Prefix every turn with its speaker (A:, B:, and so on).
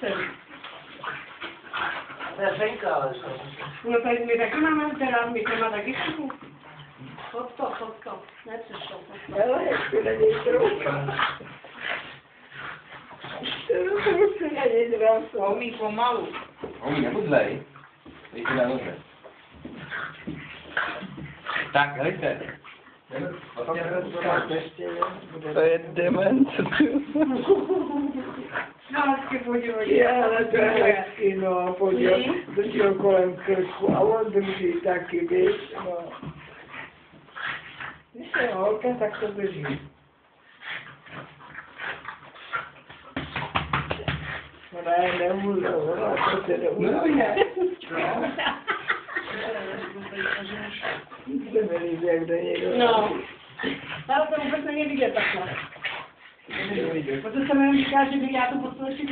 A: celý.
B: To je Ženka, ale co?
A: No tady my taky máme, teda my to má taky všichni. Fotko, nepřišlo.
C: Ale ještě na něj trouka. To na něj drása.
A: Umí pomalu.
D: Umí, nebudlej. Dejte na nože. Tak, hejte.
C: To je dement.
A: Hezky podívej.
C: Já, ale to je hezky, no, podívej, drží ho kolem krku a on drží taky, víš, no. Když je holka, tak to drží. Ona je nemůže, ona prostě nemůže. Se mi líbí, jak do něj jde.
A: No. Ale to vůbec není vidět takhle. Protože se mi říká, že bych já to poslal ještě